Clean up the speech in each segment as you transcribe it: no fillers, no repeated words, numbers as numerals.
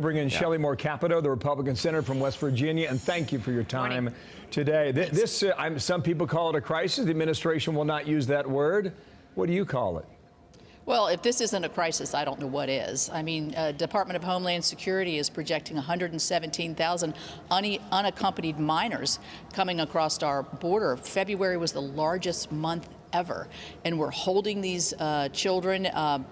Bring in Shelley Moore Capito, the Republican senator from West Virginia, and thank you for your time today. Some people call it a crisis. The administration will not use that word. What do you call it? Well, if this isn't a crisis, I don't know what is. I mean, Department of Homeland Security is projecting 117,000 unaccompanied minors coming across our border. February was the largest month ever, and we're holding these children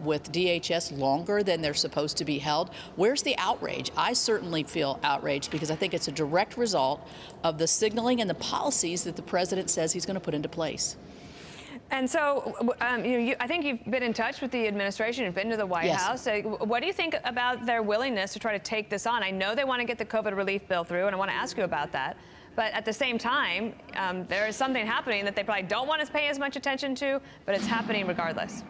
with DHS longer than they're supposed to be held. Where's the outrage? I certainly feel outraged because I think it's a direct result of the signaling and the policies that the president says he's going to put into place. And so, I think you've been in touch with the administration, you've been to the White House. What do you think about their willingness to try to take this on? I know they want to get the COVID relief bill through, and I want to ask you about that. But at the same time, there is something happening that they probably don't want to pay as much attention to, but it's happening regardless.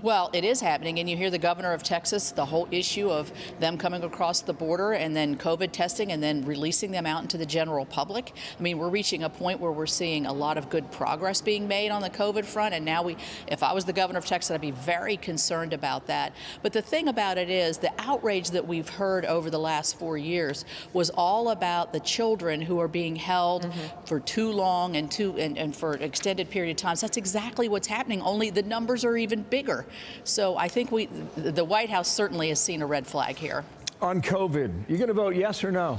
Well, it is happening, and you hear the governor of Texas, the whole issue of them coming across the border and then COVID testing and then releasing them out into the general public. I mean, we're reaching a point where we're seeing a lot of good progress being made on the COVID front, and now if I was the governor of Texas, I'd be very concerned about that. But the thing about it is the outrage that we've heard over the last 4 years was all about the children who are being held for too long and for an extended period of time. So that's exactly what's happening, only the numbers are even bigger. So I think the White House certainly has seen a red flag here. On COVID, you going to vote yes or no?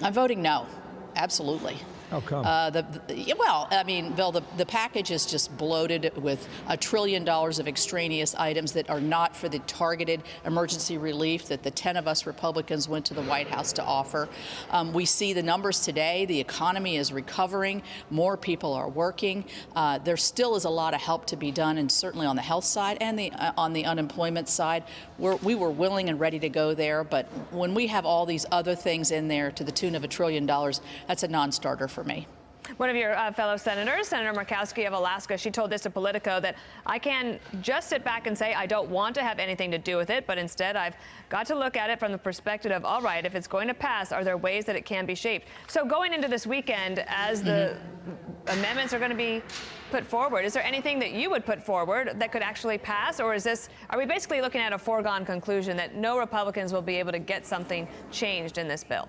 I'm voting no, absolutely. How come? Well, I mean, Bill, the package is just bloated with $1 trillion of extraneous items that are not for the targeted emergency relief that the 10 of us Republicans went to the White House to offer. We see the numbers today. The economy is recovering. More people are working. There still is a lot of help to be done, and certainly on the health side and on the unemployment side. We were willing and ready to go there, but when we have all these other things in there to the tune of $1 trillion, that's a non-starter for me. One of your fellow senators, Senator Murkowski of Alaska, she told this to Politico that I can just sit back and say I don't want to have anything to do with it, but instead I've got to look at it from the perspective of, all right, if it's going to pass, are there ways that it can be shaped? So going into this weekend, as the amendments are going to be put forward, is there anything that you would put forward that could actually pass, or are we basically looking at a foregone conclusion that no Republicans will be able to get something changed in this bill?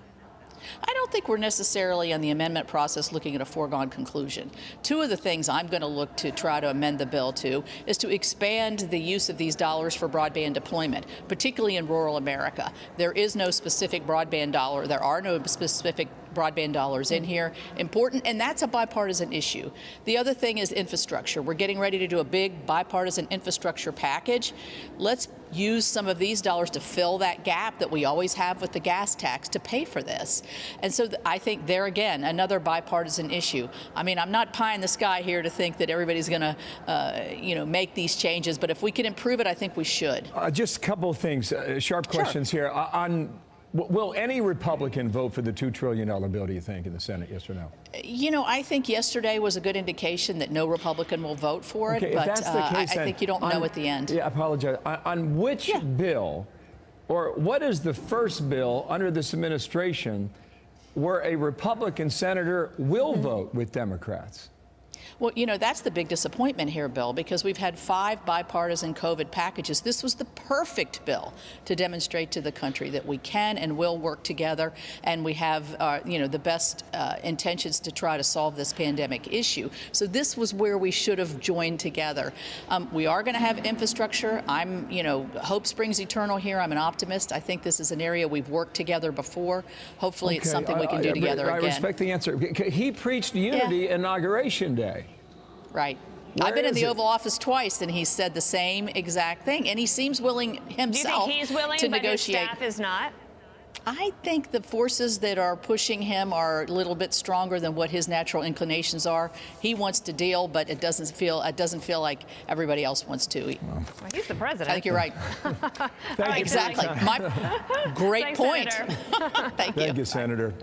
I don't think we're necessarily on the amendment process looking at a foregone conclusion. Two of the things I'm going to look to try to amend the bill to is to expand the use of these dollars for broadband deployment, particularly in rural America. There is no specific broadband dollar. There are no specific broadband dollars in here. Important, and that's a bipartisan issue. The other thing is infrastructure. We're getting ready to do a big bipartisan infrastructure package. Let's use some of these dollars to fill that gap that we always have with the gas tax to pay for this. And so I think there again, another bipartisan issue. I mean, I'm not pie in the sky here to think that everybody's going to, make these changes, but if we can improve it, I think we should. Just a couple of things, sharp questions here. Will any Republican vote for the $2 trillion bill, do you think, in the Senate, yes or no? I think yesterday was a good indication that no Republican will vote for it, but if that's the case, I think you don't know at the end. Yeah, I apologize. On which bill, or what is the first bill under this administration where a Republican senator will vote with Democrats? Well, that's the big disappointment here, Bill, because we've had 5 bipartisan COVID packages. This was the perfect bill to demonstrate to the country that we can and will work together, and we have, the best intentions to try to solve this pandemic issue. So this was where we should have joined together. We are going to have infrastructure. Hope springs eternal here. I'm an optimist. I think this is an area we've worked together before. Hopefully it's something we can do together again. I respect the answer. He preached unity Inauguration Day. Right. I've been in the Oval Office twice, and he said the same exact thing. And he seems willing himself Do you think he's willing, to but negotiate. His staff is not? I think the forces that are pushing him are a little bit stronger than what his natural inclinations are. He wants to deal, but it doesn't feel like everybody else wants to. Well, he's the president. I think you're right. Thank you. Exactly. Great point. Thanks, Thank you. Thank you, Senator.